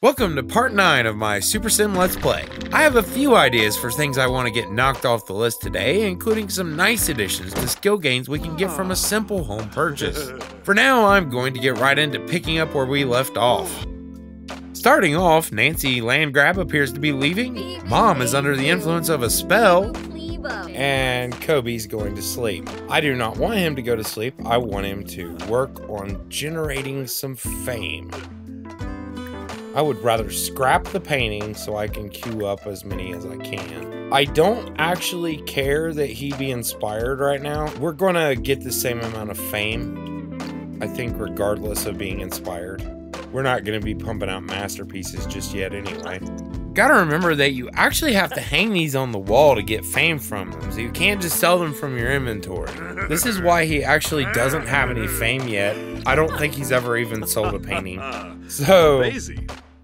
Welcome to part 9 of my Super Sim Let's Play. I have a few ideas for things I want to get knocked off the list today, including some nice additions to skill gains we can get from a simple home purchase. For now, I'm going to get right into picking up where we left off. Starting off, Nancy Landgrab appears to be leaving, Mom is under the influence of a spell, and Kobe's going to sleep. I do not want him to go to sleep, I want him to work on generating some fame. I would rather scrap the painting so I can queue up as many as I can. I don't actually care that he be inspired right now. We're gonna get the same amount of fame, I think, regardless of being inspired. We're not gonna be pumping out masterpieces just yet anyway. Gotta remember that you actually have to hang these on the wall to get fame from them, so you can't just sell them from your inventory. This is why he actually doesn't have any fame yet. I don't think he's ever even sold a painting. So,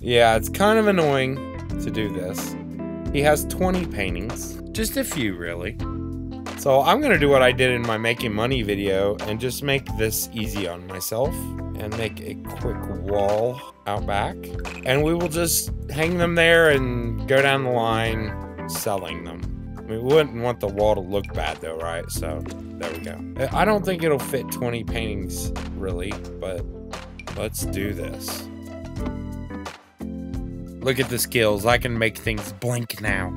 yeah, it's kind of annoying to do this. He has 20 paintings, just a few really. So I'm gonna do what I did in my making money video and just make this easy on myself and make a quick wall out back. And we will just hang them there and go down the line selling them. I mean, we wouldn't want the wall to look bad though, right? So there we go. I don't think it'll fit 20 paintings really, but let's do this. Look at the skills. I can make things blink now.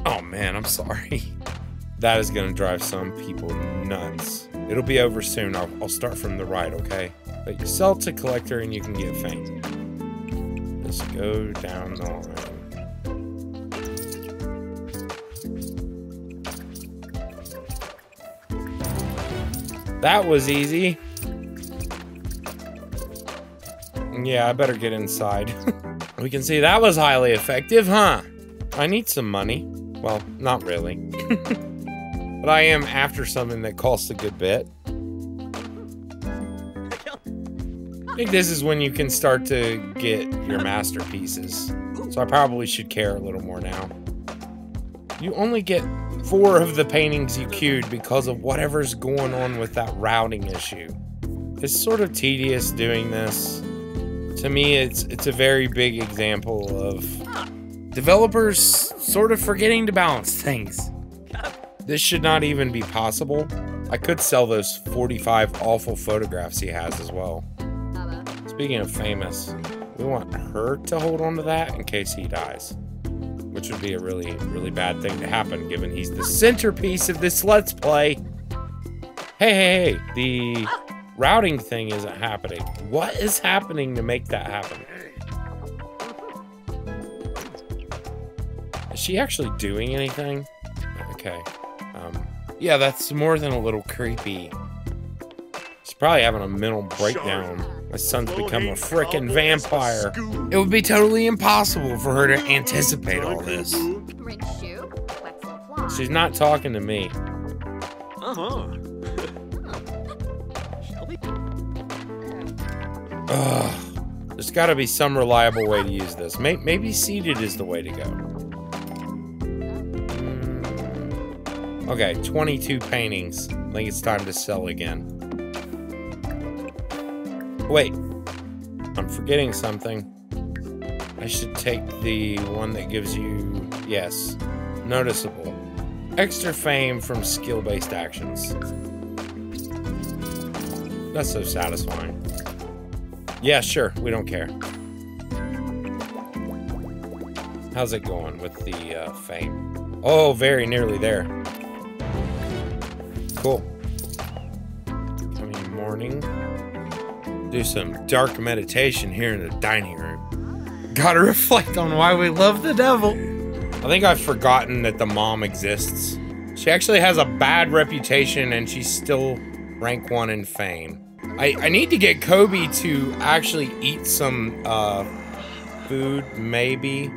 Oh man, I'm sorry. That is gonna drive some people nuts. It'll be over soon. I'll start from the right, okay? But you sell to collector and you can get fame. Let's go down the line. That was easy. Yeah, I better get inside. We can see that was highly effective, huh? I need some money. Well, not really. But I am after something that costs a good bit. I think this is when you can start to get your masterpieces. So I probably should care a little more now. You only get 4 of the paintings you queued because of whatever's going on with that routing issue. It's sort of tedious doing this. To me, it's a very big example of developers sort of forgetting to balance things. This should not even be possible. I could sell those 45 awful photographs he has as well. Speaking of famous, we want her to hold on to that in case he dies. Which would be a really, really bad thing to happen given he's the centerpiece of this Let's Play. Hey, the routing thing isn't happening. What is happening to make that happen? Is she actually doing anything? Okay. Yeah, that's more than a little creepy. She's probably having a mental breakdown. My son's become a frickin' vampire. It would be totally impossible for her to anticipate all this. She's not talking to me. Ugh. There's gotta be some reliable way to use this. Maybe seated is the way to go. Okay, 22 paintings. I think it's time to sell again. Wait, I'm forgetting something. I should take the one that gives you, yes, noticeable. Extra fame from skill-based actions. That's so satisfying. Yeah, sure, we don't care. How's it going with the fame? Oh, very nearly there. Cool. Coming morning. Do some dark meditation here in the dining room. Gotta reflect on why we love the devil. I think I've forgotten that the mom exists. She actually has a bad reputation and she's still rank 1 in fame. I need to get Kobe to actually eat some food, maybe.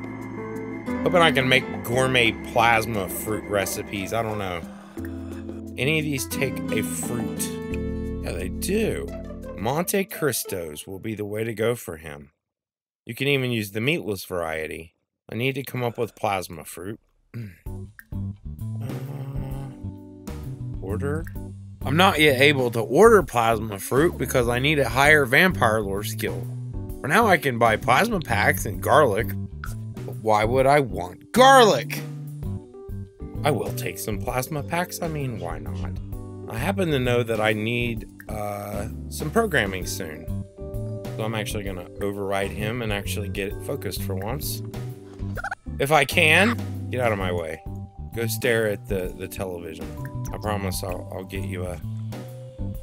Hoping I can make gourmet plasma fruit recipes. I don't know. Any of these take a fruit? Yeah, they do. Monte Cristos will be the way to go for him. You can even use the meatless variety. I need to come up with plasma fruit. Order I'm not yet able to order plasma fruit because I need a higher vampire lore skill. For now I can buy plasma packs and garlic, but why would I want garlic? I will take some plasma packs, I mean, why not? I happen to know that I need some programming soon. So I'm actually gonna override him and actually get it focused for once. If I can, get out of my way. Go stare at the television. I promise I'll get you a...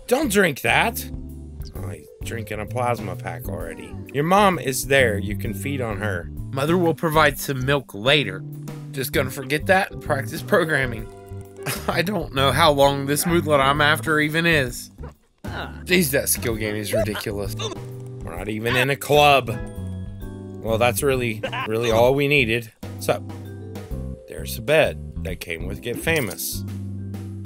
Don't drink that! Oh, he's drinking a plasma pack already. Your mom is there, you can feed on her. Mother will provide some milk later. Just gonna forget that and practice programming. I don't know how long this moodlet I'm after even is. Jeez, that skill game is ridiculous. We're not even in a club. Well, that's really all we needed. So, there's a bed that came with Get Famous.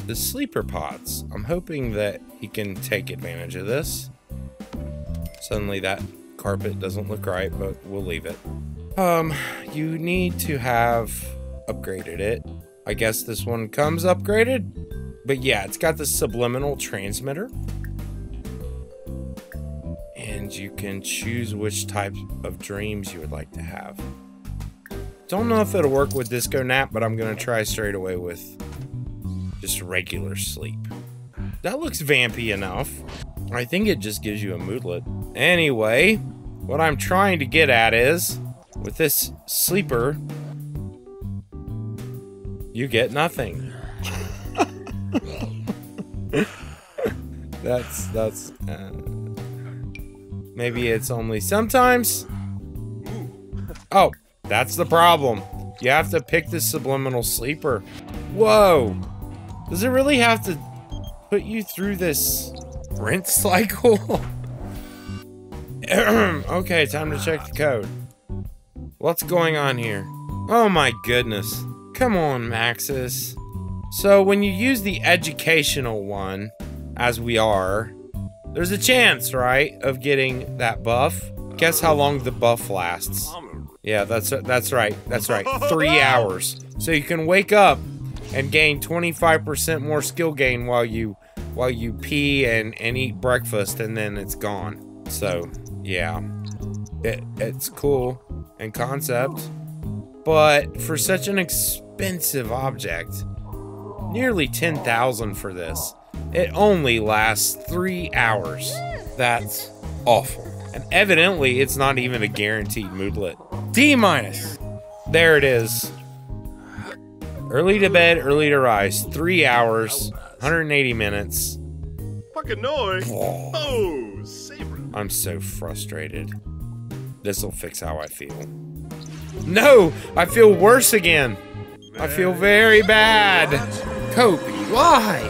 The sleeper pods. I'm hoping that he can take advantage of this. Suddenly that carpet doesn't look right, but we'll leave it. You need to have upgraded it. I guess this one comes upgraded, but yeah, it's got the subliminal transmitter. And you can choose which type of dreams you would like to have. Don't know if it'll work with Disco Nap, but I'm gonna try straight away with just regular sleep. That looks vampy enough. I think it just gives you a moodlet. Anyway, what I'm trying to get at is, with this sleeper, you get nothing. that's maybe it's only sometimes. Oh, that's the problem. You have to pick the subliminal sleeper. Whoa. Does it really have to put you through this rinse cycle? Okay, time to check the code. What's going on here? Oh my goodness. Come on, Maxis. So when you use the educational one, as we are, there's a chance, right, of getting that buff. Guess how long the buff lasts. Yeah, that's right. 3 hours. So you can wake up and gain 25% more skill gain while you pee and eat breakfast, and then it's gone. So yeah, it's cool in concept, but for such an expensive object, nearly 10,000 for this, it only lasts 3 hours. That's awful. And evidently it's not even a guaranteed moodlet. D-. There it is. Early to bed, early to rise. 3 hours, 180 minutes. Fucking noise. Oh, saber. I'm so frustrated. This'll fix how I feel. No! I feel worse again. I feel very bad. Kobe, why?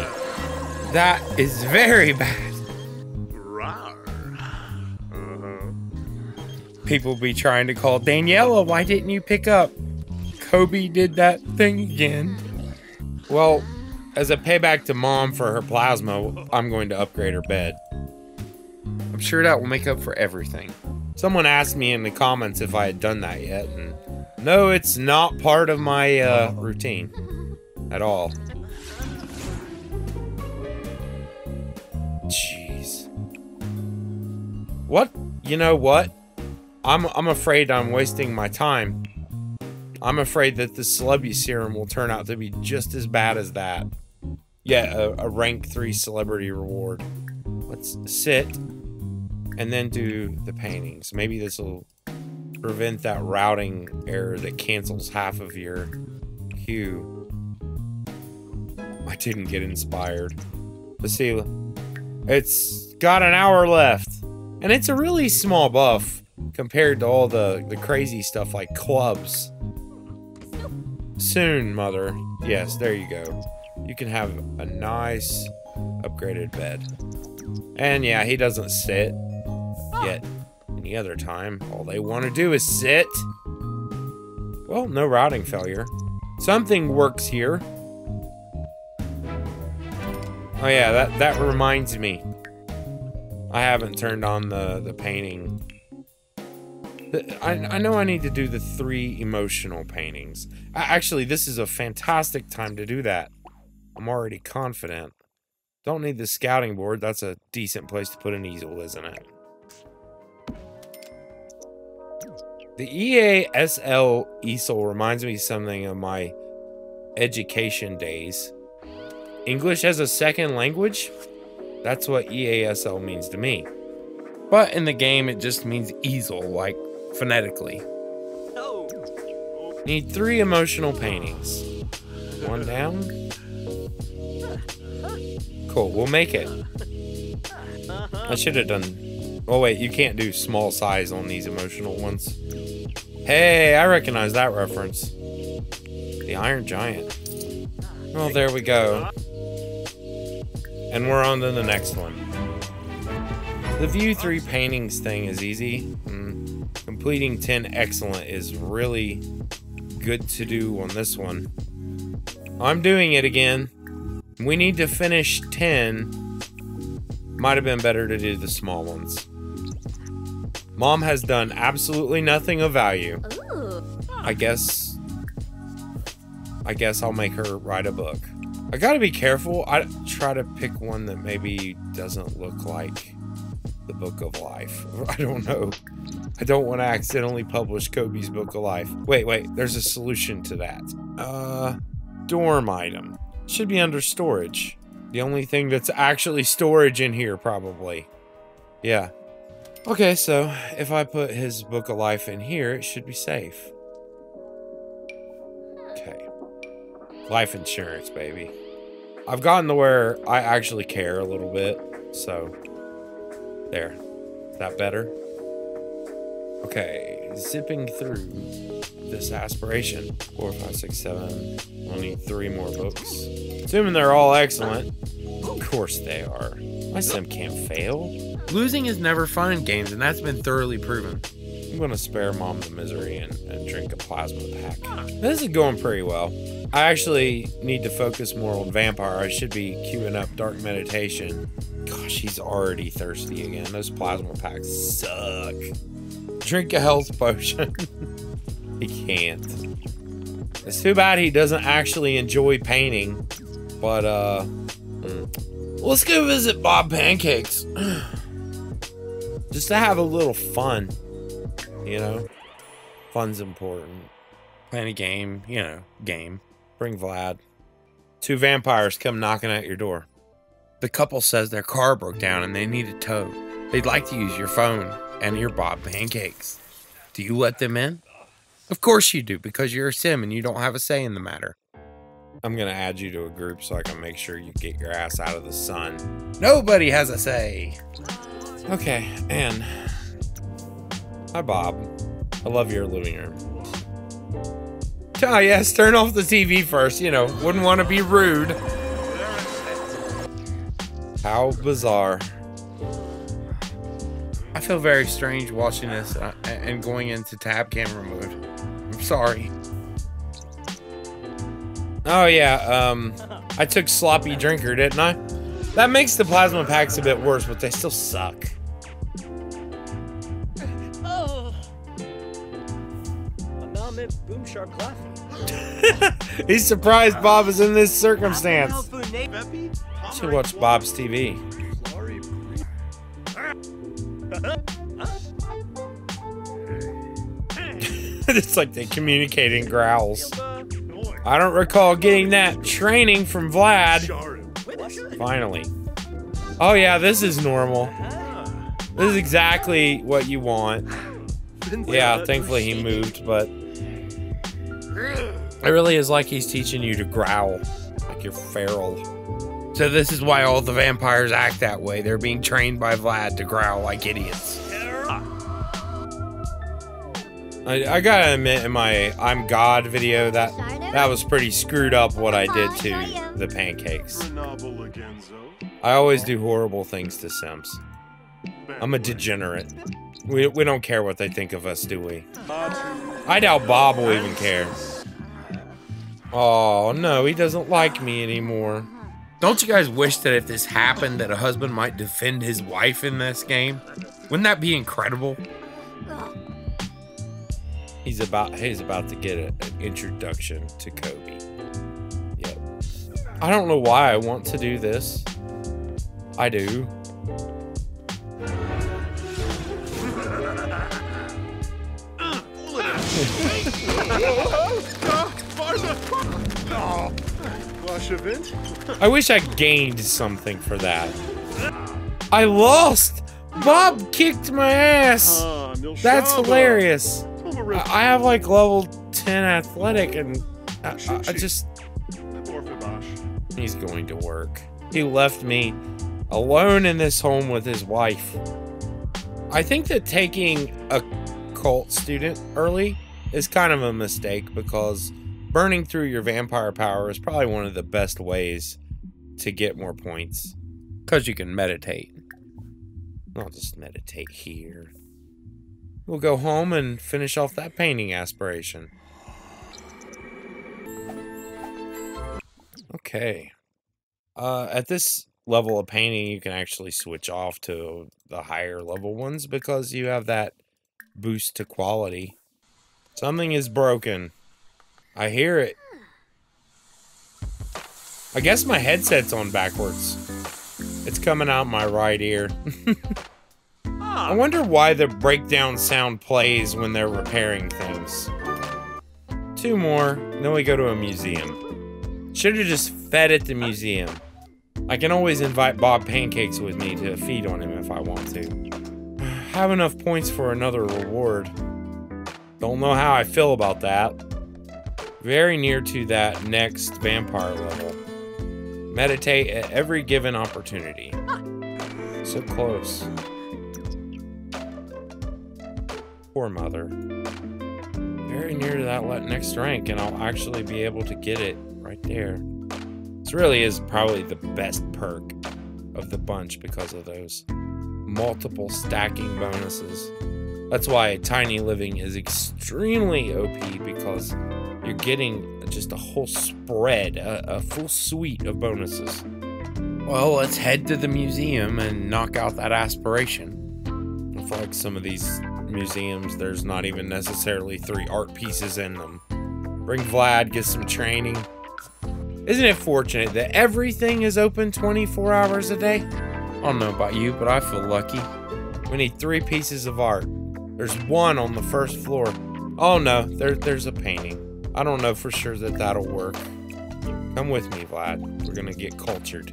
That is very bad. People be trying to call Daniela, why didn't you pick up? Kobe did that thing again. Well, as a payback to Mom for her plasma, I'm going to upgrade her bed. I'm sure that will make up for everything. Someone asked me in the comments if I had done that yet, and no, it's not part of my routine at all. Jeez. What? You know what? I'm afraid I'm wasting my time. I'm afraid that the celebrity serum will turn out to be just as bad as that. Yeah, a rank 3 celebrity reward. Let's sit and then do the paintings. Maybe this will prevent that routing error that cancels half of your queue. I didn't get inspired. Let's see. It's got an hour left. And it's a really small buff compared to all the crazy stuff like clubs. Soon, Mother. Yes, there you go. You can have a nice upgraded bed. And yeah, he doesn't sit yet. Any other time, all they want to do is sit. Well, no routing failure. Something works here. Oh yeah, that reminds me. I haven't turned on the painting. I know I need to do the 3 emotional paintings. Actually, this is a fantastic time to do that. I'm already confident. Don't need the scouting board. That's a decent place to put an easel, isn't it? The EASL easel reminds me something of my education days. English as a second language? That's what EASL means to me. But in the game, it just means easel, like phonetically. Need 3 emotional paintings. 1 down. Cool, we'll make it. I should have done... Oh wait, you can't do small size on these emotional ones. Hey, I recognize that reference. The Iron Giant. Oh, there we go. And we're on to the next one. The view 3 paintings thing is easy. Completing 10 excellent is really good to do on this one. I'm doing it again. We need to finish 10. Might have been better to do the small ones. Mom has done absolutely nothing of value. I guess I'll make her write a book. I gotta be careful. I try to pick one that maybe doesn't look like the Book of Life. I don't know. I don't want to accidentally publish Kobe's Book of Life. Wait, there's a solution to that. Dorm item. Should be under storage. The only thing that's actually storage in here, probably. Yeah. Okay, so if I put his Book of Life in here, it should be safe. Okay. Life insurance, baby. I've gotten to where I actually care a little bit, so there. Is that better? Okay, zipping through this aspiration. 4, 5, 6, 7. We'll need 3 more books. Assuming they're all excellent. Of course they are. My sim can't fail. Losing is never fun in games, and that's been thoroughly proven. I'm gonna spare Mom the misery and drink a plasma pack. This is going pretty well. I actually need to focus more on vampire. I should be queuing up dark meditation. Gosh, he's already thirsty again. Those plasma packs suck. Drink a health potion. He can't. It's too bad he doesn't actually enjoy painting. But, let's go visit Bob Pancakes. Just to have a little fun. You know? Fun's important. Playing a game, you know, game. Bring Vlad. 2 vampires come knocking at your door. The couple says their car broke down and they need a tow. They'd like to use your phone and your Bob Pancakes. Do you let them in? Of course you do, because you're a sim and you don't have a say in the matter. I'm gonna add you to a group so I can make sure you get your ass out of the sun. Nobody has a say. Okay, and hi Bob. I love your living room. Ah, yes, turn off the TV first, you know, wouldn't want to be rude. How bizarre. I feel very strange watching this and going into tab camera mode. I'm sorry. Oh yeah, I took sloppy drinker, didn't I? That makes the plasma packs a bit worse, but they still suck. He's surprised Bob is in this circumstance. Should watch Bob's TV. It's like they communicate in growls. I don't recall getting that training from Vlad. Finally. Oh yeah, this is normal. This is exactly what you want. Yeah, thankfully he moved, but it really is like he's teaching you to growl, like you're feral. So this is why all the vampires act that way. They're being trained by Vlad to growl like idiots. I gotta admit, in my I'm God video, that was pretty screwed up what I did to the pancakes. I always do horrible things to Sims. I'm a degenerate. We don't care what they think of us, do we? I doubt Bob will even care. Oh no, he doesn't like me anymore. Don't you guys wish that if this happened that a husband might defend his wife in this game? Wouldn't that be incredible? He's about to get an introduction to Kobe. Yep. I don't know why I want to do this. I do. I wish I gained something for that. I lost! Bob kicked my ass! That's hilarious. I have like level 10 athletic and I just... He's going to work. He left me alone in this home with his wife. I think that taking a cult student early is kind of a mistake because burning through your vampire power is probably one of the best ways to get more points. Because you can meditate. I'll just meditate here. We'll go home and finish off that painting aspiration. Okay. At this level of painting, you can actually switch off to the higher level ones because you have that boost to quality. Something is broken. I hear it. I guess my headset's on backwards. It's coming out my right ear. I wonder why the breakdown sound plays when they're repairing things. 2 more, then we go to a museum. Should have just fed at the museum. I can always invite Bob Pancakes with me to feed on him if I want to. Have enough points for another reward. Don't know how I feel about that. Very near to that next vampire level. Meditate at every given opportunity. So close. Poor mother. Very near to that next rank, and I'll actually be able to get it right there. This really is probably the best perk of the bunch because of those multiple stacking bonuses. That's why Tiny Living is extremely OP, because you're getting just a whole spread, a full suite of bonuses. Well, let's head to the museum and knock out that aspiration. I feel like some of these museums, there's not even necessarily 3 art pieces in them. Bring Vlad, get some training. Isn't it fortunate that everything is open 24 hours a day? I don't know about you, but I feel lucky. We need 3 pieces of art. There's 1 on the first floor. Oh no, there's a painting. I don't know for sure that that'll work. Come with me, Vlad. We're gonna get cultured.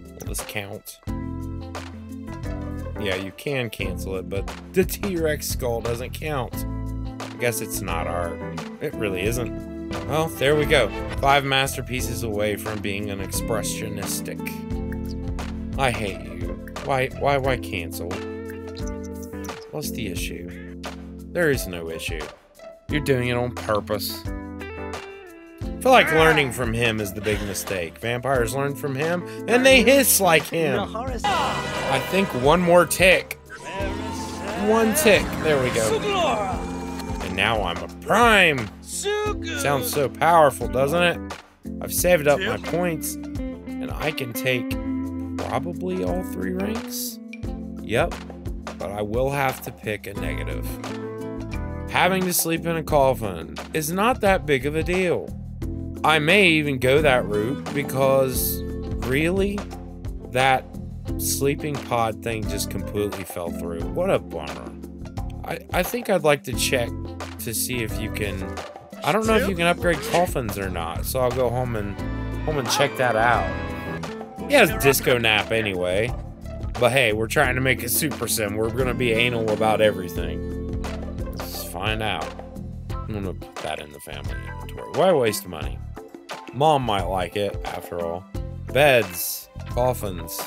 Will this count? Yeah, you can cancel it, but the T-Rex skull doesn't count. I guess it's not art. It really isn't. Well, there we go. 5 masterpieces away from being an expressionistic. I hate you. Why cancel? What's the issue? There is no issue. You're doing it on purpose. I feel like learning from him is the big mistake. Vampires learn from him, and they hiss like him. I think 1 more tick. 1 tick. There we go. And now I'm a prime. Sounds so powerful, doesn't it? I've saved up my points, and I can take probably all 3 ranks. Yep, but I will have to pick a negative. Having to sleep in a coffin is not that big of a deal. I may even go that route because, really, that sleeping pod thing just completely fell through. What a bummer. I think I'd like to check to see if you can... I don't know if you can upgrade coffins or not, so I'll go home and check that out. He has disco nap anyway. But hey, we're trying to make a super sim. We're gonna be anal about everything. Let's find out. I'm gonna put that in the family inventory. Why waste money? Mom might like it, after all. Beds, coffins.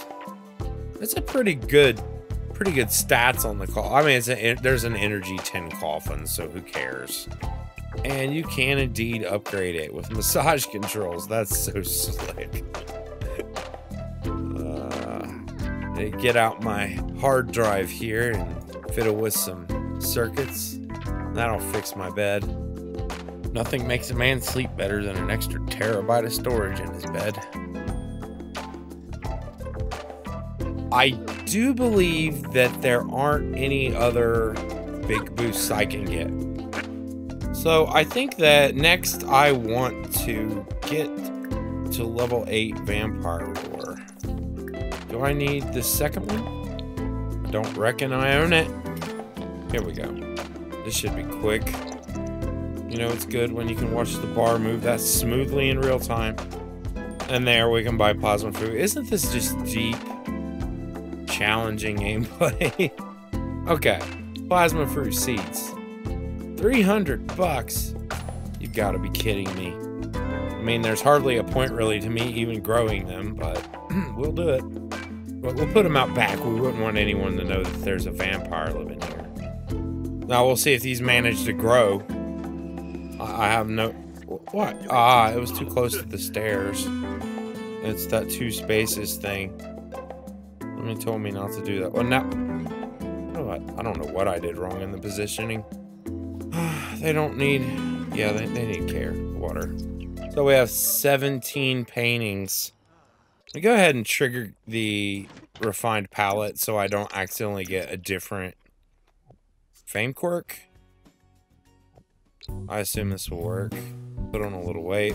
It's a pretty good stats on the coffin. I mean, there's an energy 10 coffin, so who cares? And you can indeed upgrade it with massage controls. That's so slick. Get out my hard drive here and fiddle with some circuits. That'll fix my bed. Nothing makes a man sleep better than an extra terabyte of storage in his bed. I do believe that there aren't any other big boosts I can get. So I think that next I want to get to level 8 vampire lore. Do I need the second one? I don't reckon I own it. Here we go. This should be quick. You know, it's good when you can watch the bar move that smoothly in real time. And there we can buy plasma fruit. Isn't this just deep, challenging gameplay? Okay, plasma fruit seeds. 300 bucks. You've got to be kidding me. I mean, there's hardly a point really to me even growing them, but we'll do it. But we'll put them out back. We wouldn't want anyone to know that there's a vampire living here. Now we'll see if these manage to grow. I have no... What? Ah, it was too close to the stairs. It's that 2 spaces thing. Somebody told me not to do that. Well, now... I don't know what I did wrong in the positioning. They don't need... Yeah, they need care. Water. So we have 17 paintings. Let me go ahead and trigger the refined palette so I don't accidentally get a different fame quirk. I assume this will work. Put on a little weight.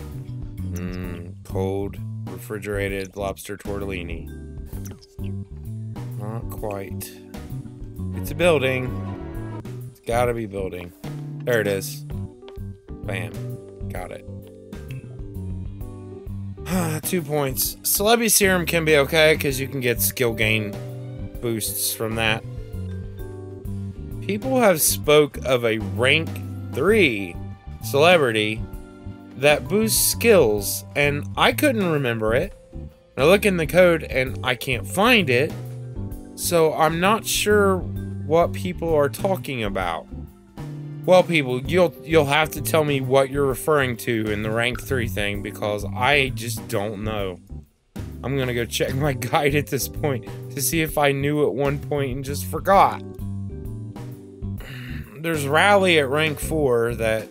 Cold, refrigerated lobster tortellini. Not quite. It's a building. It's gotta be building. There it is. Bam. Got it. 2 points. Celebi serum can be okay because you can get skill gain boosts from that. People have spoke of a rank 3 celebrity that boosts skills, and I couldn't remember it. I look in the code and I can't find it, so I'm not sure what people are talking about. Well, people, you'll have to tell me what you're referring to in the rank 3 thing, because I just don't know. I'm gonna go check my guide at this point to see if I knew at one point and just forgot. There's rally at rank 4 that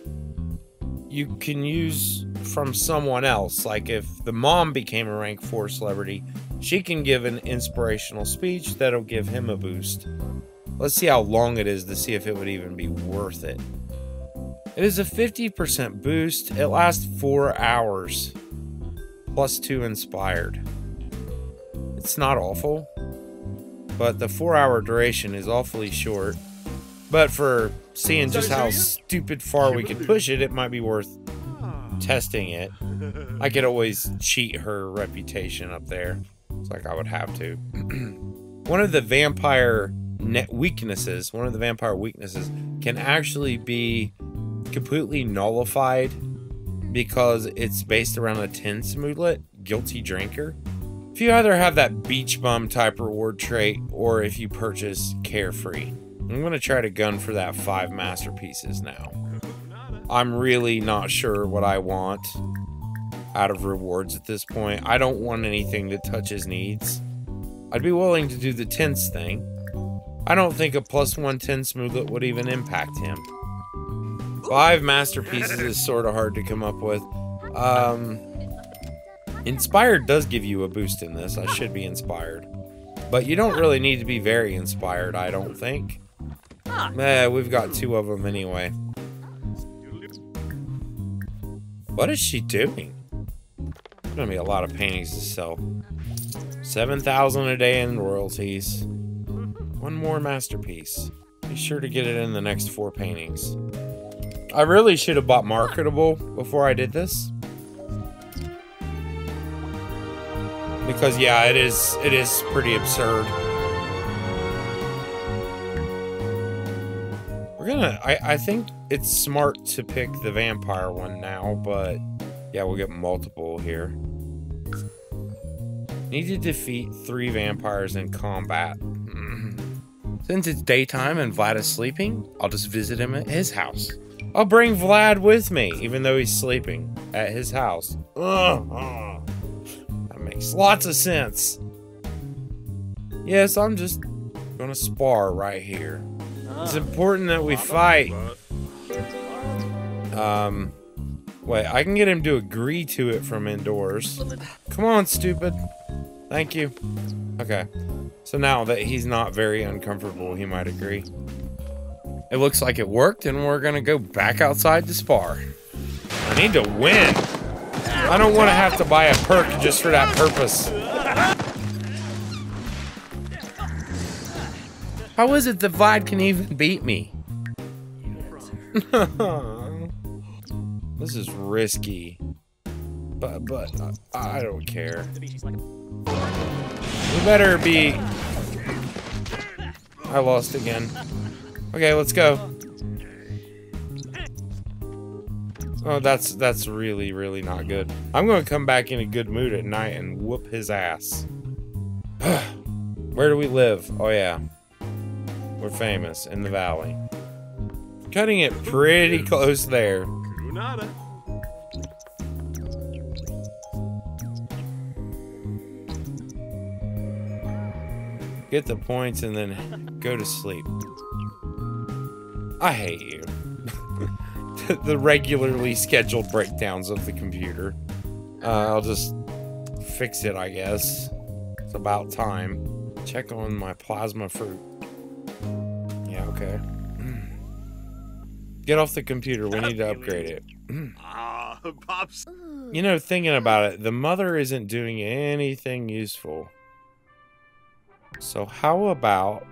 you can use from someone else. Like if the mom became a rank 4 celebrity, she can give an inspirational speech that'll give him a boost. Let's see how long it is to see if it would even be worth it. It is a 50% boost. It lasts 4 hours. Plus 2 inspired. It's not awful. But the 4-hour duration is awfully short. But for seeing just how stupid far we could push it, it might be worth testing it. I could always cheat her reputation up there. It's like I would have to. One of the vampire weaknesses can actually be completely nullified because it's based around a 10 smootlet, Guilty Drinker. If you either have that beach bum type reward trait or if you purchase Carefree. I'm going to try to gun for that 5 masterpieces now. I'm really not sure what I want out of rewards at this point. I don't want anything that touches needs. I'd be willing to do the tints thing. I don't think a +1 10 smootlet would even impact him. 5 masterpieces is sort of hard to come up with. Inspired does give you a boost in this. I should be inspired. But you don't really need to be very inspired, I don't think. We've got 2 of them anyway. What is she doing? There's gonna be a lot of paintings to sell. 7,000 a day in royalties. 1 more masterpiece. Be sure to get it in the next 4 paintings. I really should have bought marketable before I did this. Because yeah, it is pretty absurd. I think it's smart to pick the vampire one now, but yeah, we'll get multiple here. Need to defeat 3 vampires in combat. Since it's daytime and Vlad is sleeping, I'll just visit him at his house. I'll bring Vlad with me, even though he's sleeping at his house. That makes lots of sense. Yes, I'm just gonna spar right here. It's important that we fight. Wait, I can get him to agree to it from indoors. Come on, stupid. Thank you. Okay. So now that he's not very uncomfortable, he might agree. It looks like it worked, and we're gonna go back outside to spar. I need to win. I don't want to have to buy a perk just for that purpose. How is it that Vlad can even beat me? This is risky. But I don't care. We better be... I lost again. Okay, let's go. Oh, that's really, really not good. I'm gonna come back in a good mood at night and whoop his ass. Where do we live? Oh yeah. We're famous in the valley. Cutting it pretty close there. Get the points and then go to sleep. I hate you. The regularly scheduled breakdowns of the computer. I'll just fix it, I guess. It's about time. Check on my plasma fruit. Yeah, okay. Get off the computer. We need to upgrade it. Pops. You know, thinking about it, the mother isn't doing anything useful. So how about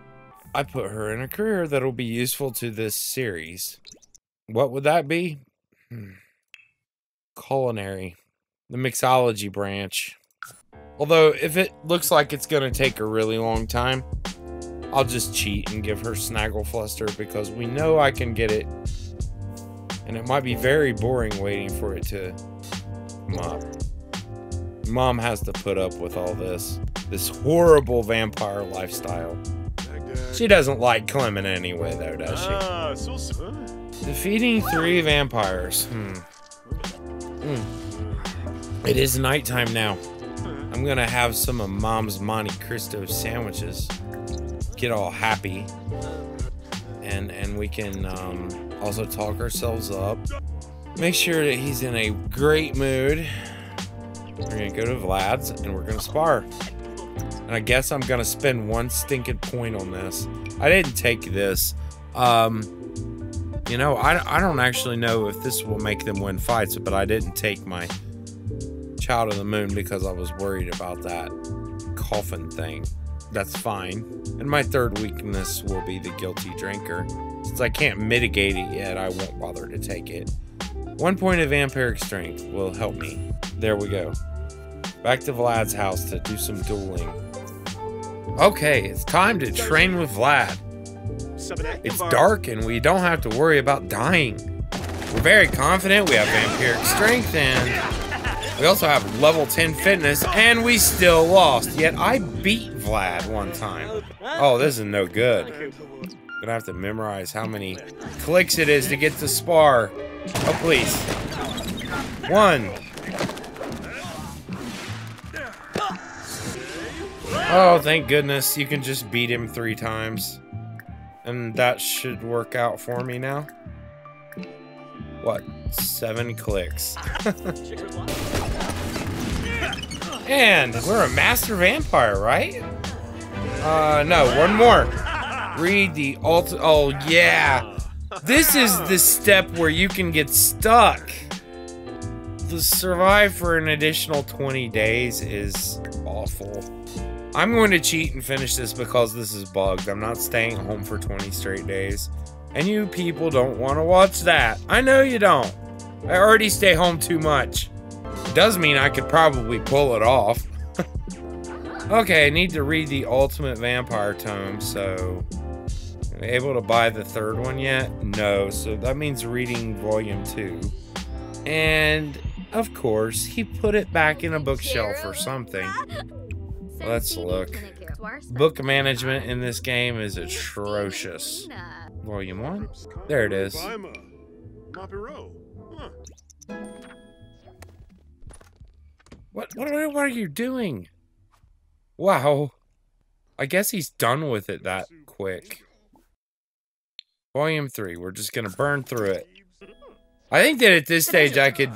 I put her in a career that'll be useful to this series? What would that be? Culinary. The mixology branch. Although, if it looks like it's going to take a really long time, I'll just cheat and give her Snagglefluster because we know I can get it. And it might be very boring waiting for it to come up. Mom has to put up with all this. This horrible vampire lifestyle. She doesn't like Clement anyway, though, does she? Defeating 3 vampires. It is nighttime now. I'm gonna have some of Mom's Monte Cristo sandwiches. Get all happy. And we can also talk ourselves up. Make sure that he's in a great mood. We're gonna go to Vlad's and we're gonna spar. And I guess I'm gonna spend 1 stinking point on this. I didn't take this. You know, I don't actually know if this will make them win fights, but I didn't take my Child of the Moon because I was worried about that coffin thing. That's fine. And my third weakness will be the guilty drinker. Since I can't mitigate it yet, I won't bother to take it. 1 point of vampiric strength will help me. There we go. Back to Vlad's house to do some dueling. Okay, it's time to train with Vlad. It's dark and we don't have to worry about dying. We're very confident, we have vampiric strength, and we also have level 10 fitness, and we still lost. Yet I beat Vlad 1 time. Oh, this is no good. Gonna have to memorize how many clicks it is to get to spar. Oh, please. 1. Oh, thank goodness. You can just beat him 3 times. And that should work out for me now. What? 7 clicks. And we're a master vampire, right? No, 1 more. Read the oh, yeah. This is the step where you can get stuck. To survive for an additional 20 days is awful. I'm going to cheat and finish this because this is bugged. I'm not staying home for 20 straight days. And you people don't want to watch that. I know you don't. I already stay home too much. It does mean I could probably pull it off. Okay, I need to read the Ultimate Vampire Tome, so... Am I able to buy the 3rd one yet? No, so that means reading Volume 2. And, of course, he put it back in a bookshelf or something. Let's look. Book management in this game is atrocious. Volume 1? There it is. What are you doing? Wow. I guess he's done with it that quick. Volume 3. We're just gonna burn through it. I think that at this stage I could...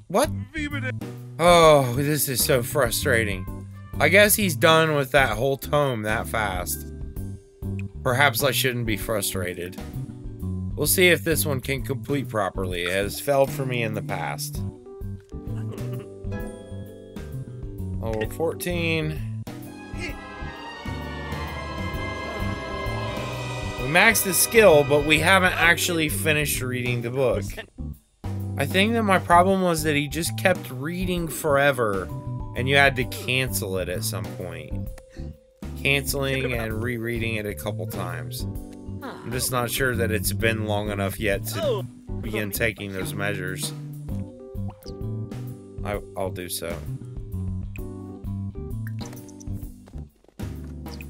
What? Oh, this is so frustrating. I guess he's done with that whole tome that fast. Perhaps I shouldn't be frustrated. We'll see if this one can complete properly. It has failed for me in the past. Oh, 14. maxed his skill, but we haven't actually finished reading the book. I think that my problem was that he just kept reading forever, and you had to cancel it at some point. Canceling and rereading it a couple times. I'm just not sure that it's been long enough yet to begin taking those measures. I'll do so.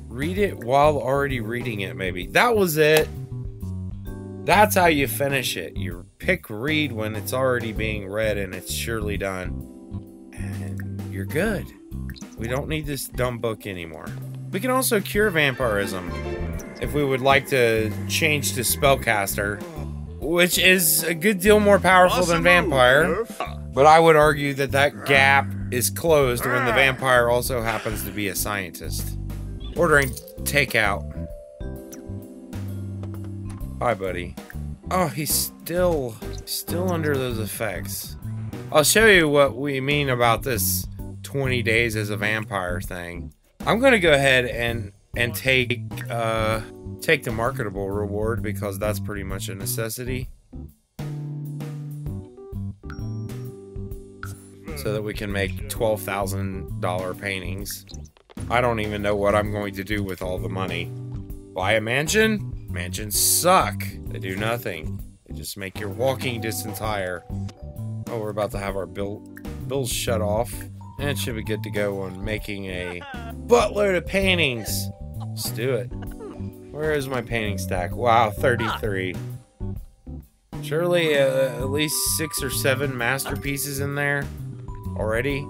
Read it while already reading it, maybe. That was it. That's how you finish it. You pick read when it's already being read and it's surely done. And you're good. We don't need this dumb book anymore. We can also cure vampirism if we would like to change to spellcaster, which is a good deal more powerful than vampire. But I would argue that that gap is closed when the vampire also happens to be a scientist. Ordering takeout. Hi, buddy. Oh, he's still under those effects. I'll show you what we mean about this 20 days as a vampire thing. I'm gonna go ahead and take the marketable reward because that's pretty much a necessity. So that we can make $12,000 paintings. I don't even know what I'm going to do with all the money. Buy a mansion? Mansions suck. They do nothing. They just make your walking distance higher. Oh, we're about to have our bills shut off. And it should be good to go on making a buttload of paintings. Let's do it. Where is my painting stack? Wow, 33. Surely at least 6 or 7 masterpieces in there already.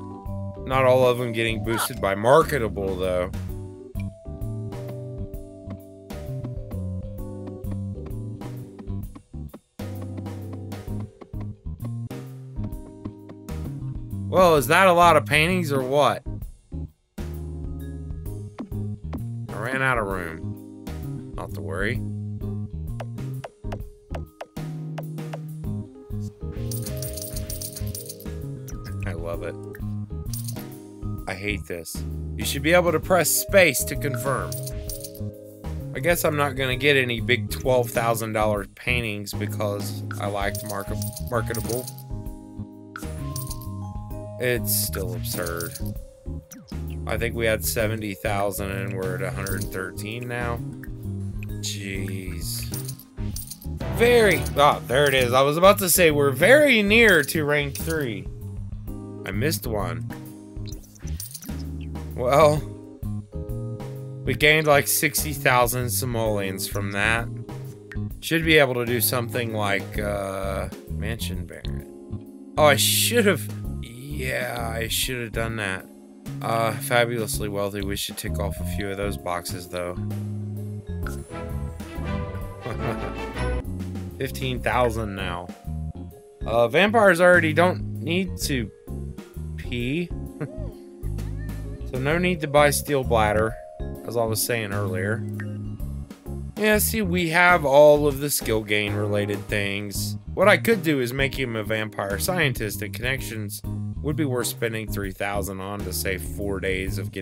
Not all of them getting boosted by marketable, though. Well, is that a lot of paintings or what? I ran out of room. Not to worry. I love it. I hate this. You should be able to press space to confirm. I guess I'm not gonna get any big $12,000 paintings because I liked marketable. It's still absurd. I think we had 70,000 and we're at 113 now. Jeez. Oh, there it is. I was about to say we're very near to rank 3. I missed one. Well, we gained like 60,000 simoleons from that. Should be able to do something like Mansion Baron. Oh, I should have. Yeah, I should have done that. Fabulously wealthy. We should tick off a few of those boxes, though. 15,000 now. Vampires already don't need to pee. So no need to buy steel bladder, as I was saying earlier. Yeah, see, we have all of the skill gain related things. What I could do is make him a vampire scientist, and connections would be worth spending 3,000 on to save 4 days of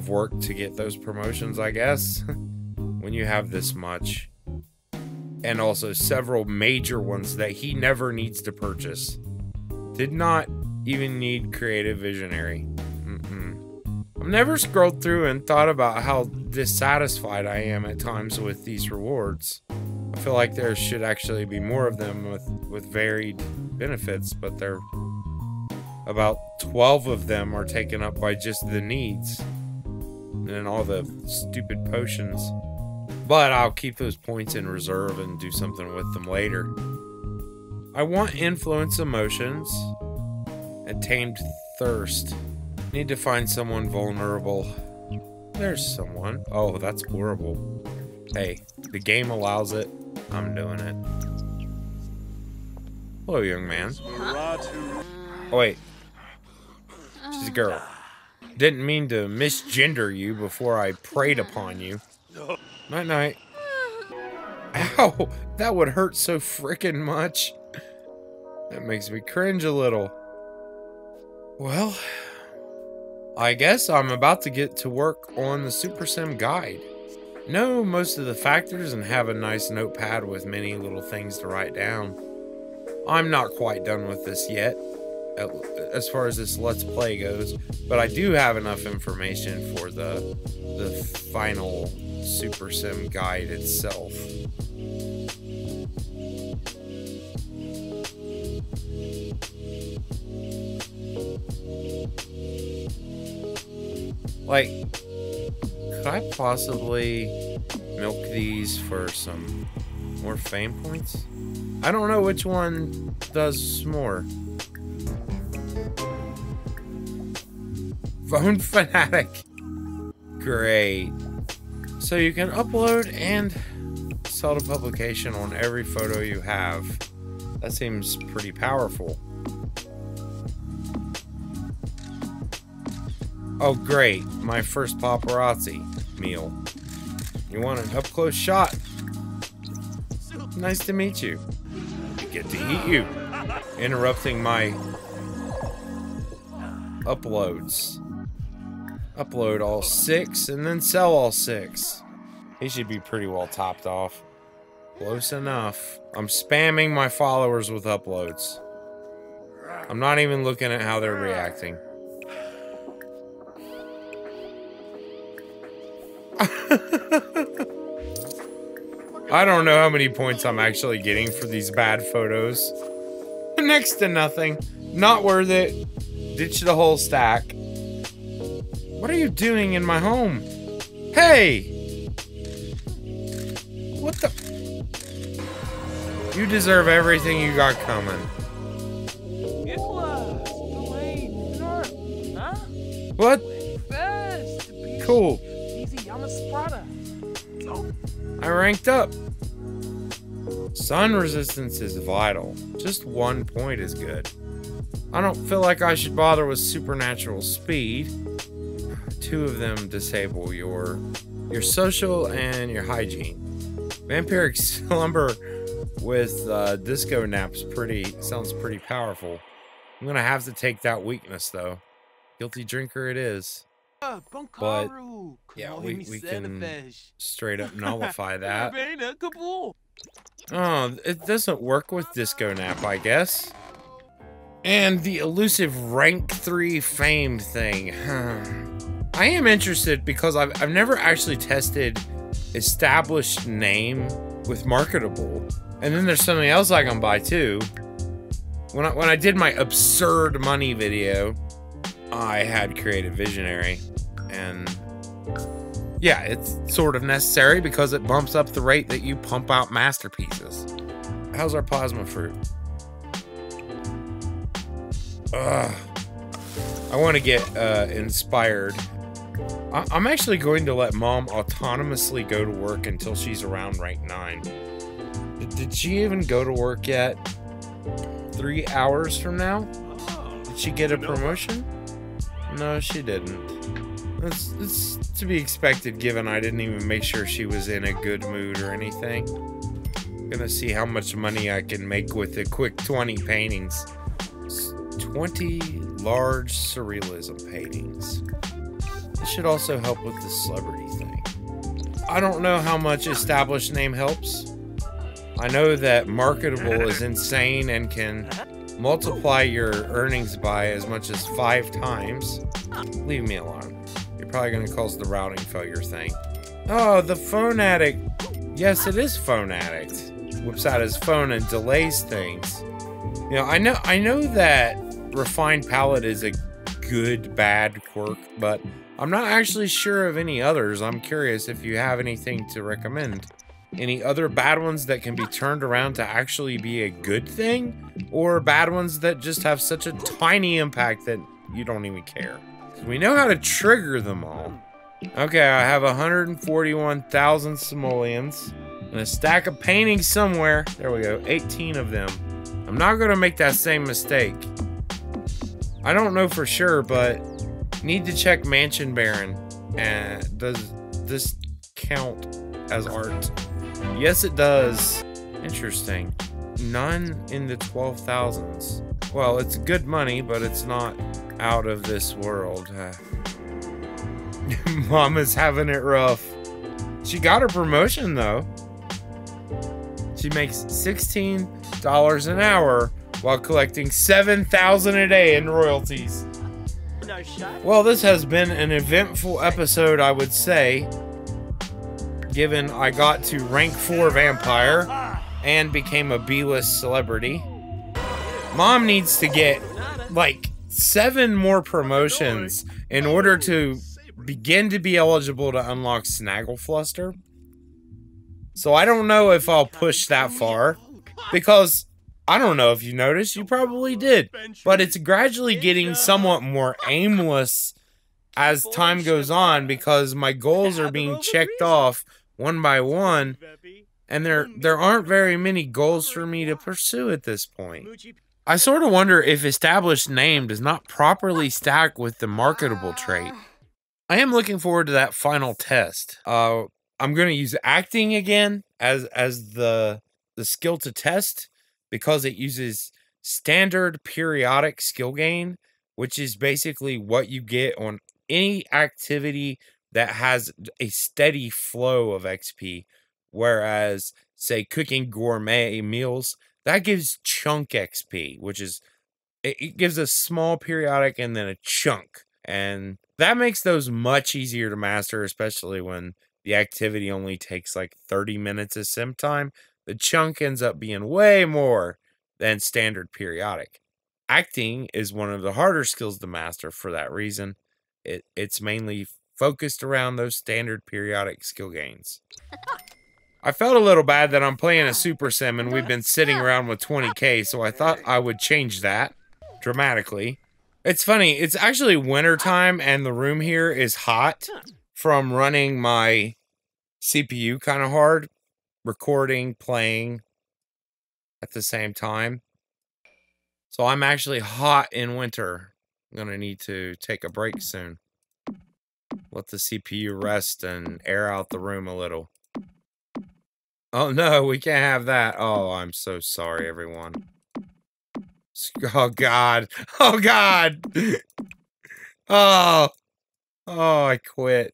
work to get those promotions, I guess. When you have this much. And also several major ones that he never needs to purchase. Did not even need creative visionary. I've never scrolled through and thought about how dissatisfied I am at times with these rewards. I feel like there should actually be more of them with varied benefits, but they're about 12 of them are taken up by just the needs and all the stupid potions. But I'll keep those points in reserve and do something with them later. I want influence emotions and tamed thirst. Need to find someone vulnerable. There's someone. Oh, that's horrible. Hey, the game allows it. I'm doing it. Hello, young man. Oh, wait. She's a girl. Didn't mean to misgender you before I preyed upon you. Night night. Ow! That would hurt so frickin' much. That makes me cringe a little. Well, I guess I'm about to get to work on the Super Sim guide. know most of the factors and have a nice notepad with many little things to write down. I'm not quite done with this yet, as far as this Let's Play goes, but I do have enough information for the final Super Sim guide itself. Like, could I possibly milk these for some more fame points? I don't know which one does more. Phone fanatic. Great. So you can upload and sell to publication on every photo you have. That seems pretty powerful. Oh great, my first paparazzi meal. You want an up-close shot? Nice to meet you. I get to eat you. Interrupting my uploads. Upload all 6 and then sell all 6. He should be pretty well topped off. Close enough. I'm spamming my followers with uploads. I'm not even looking at how they're reacting. I don't know how many points I'm actually getting for these bad photos. Next to nothing. Not worth it. Ditch the whole stack. What are you doing in my home? Hey! What the? You deserve everything you got coming. What? Cool. I ranked up. Sun resistance is vital. Just 1 point is good. I don't feel like I should bother with supernatural speed. 2 of them disable your social and your hygiene. Vampiric slumber with disco naps sounds pretty powerful. I'm gonna have to take that weakness though. Guilty drinker it is. But yeah, we can straight up nullify that. Oh, it doesn't work with disco nap, I guess. And the elusive rank 3 fame thing. I am interested because I've never actually tested established name with marketable. And then there's something else I can buy too. When I did my absurd money video, I had created Visionary, and yeah, it's sort of necessary because it bumps up the rate that you pump out masterpieces. How's our plasma fruit? Ugh. I want to get inspired. I'm actually going to let Mom autonomously go to work until she's around rank 9. Did she even go to work yet? 3 hours from now? Did she get a promotion? No, she didn't. It's to be expected given I didn't even make sure she was in a good mood or anything. Gonna see how much money I can make with the quick 20 paintings. 20 large surrealism paintings. This should also help with the celebrity thing. I don't know how much established name helps. I know that marketable is insane and can multiply your earnings by as much as 5 times. Leave me alone. You're probably going to cause the routing failure thing. Oh, the phone addict. Yes, it is phone addict. Whips out his phone and delays things. You know, I know that refined palette is a good bad quirk, but I'm not actually sure of any others. I'm curious if you have anything to recommend. Any other bad ones that can be turned around to actually be a good thing? Or bad ones that just have such a tiny impact that you don't even care? We know how to trigger them all. Okay, I have 141,000 simoleons and a stack of paintings somewhere. There we go, 18 of them. I'm not gonna make that same mistake. I don't know for sure, but need to check Mansion Baron. And does this count as art? Yes, it does. Interesting. None in the 12,000s. Well, it's good money, but it's not out of this world. Mama's having it rough. She got her promotion, though. She makes $16 an hour while collecting $7,000 a day in royalties. Well, this has been an eventful episode, I would say, given I got to rank 4 vampire and became a B-list celebrity. Mom needs to get like 7 more promotions in order to begin to be eligible to unlock Snagglefluster. So I don't know if I'll push that far, because I don't know if you noticed, you probably did, but it's gradually getting somewhat more aimless as time goes on, because my goals are being checked off one by one, and there aren't very many goals for me to pursue at this point. I sort of wonder if established name does not properly stack with the marketable trait. I am looking forward to that final test. I'm going to use acting again as the skill to test, because it uses standard periodic skill gain, which is basically what you get on any activity that has a steady flow of XP. Whereas, say, cooking gourmet meals, that gives chunk XP, which is, it gives a small periodic and then a chunk. And that makes those much easier to master, especially when the activity only takes like 30 minutes of sim time. The chunk ends up being way more than standard periodic. Acting is one of the harder skills to master for that reason. It's mainly focused around those standard periodic skill gains. I felt a little bad that I'm playing a super sim and we've been sitting around with 20k, so I thought I would change that dramatically. It's funny, it's actually winter time and the room here is hot from running my CPU kind of hard, recording, playing at the same time. So I'm actually hot in winter. I'm gonna need to take a break soon. Let the CPU rest and air out the room a little. Oh no, we can't have that. Oh, I'm so sorry, everyone. Oh God. Oh God. Oh. Oh, I quit.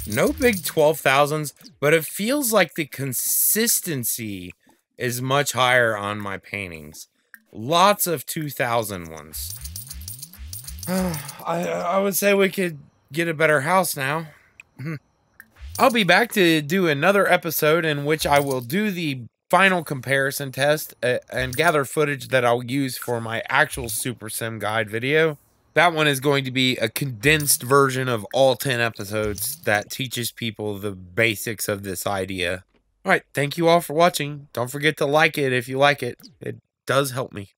No big 12,000s, but it feels like the consistency is much higher on my paintings. Lots of 2,000 ones. I would say we could get a better house now. I'll be back to do another episode in which I will do the final comparison test and gather footage that I'll use for my actual Super Sim Guide video. That one is going to be a condensed version of all 10 episodes that teaches people the basics of this idea. All right, thank you all for watching. Don't forget to like it if you like it. It does help me.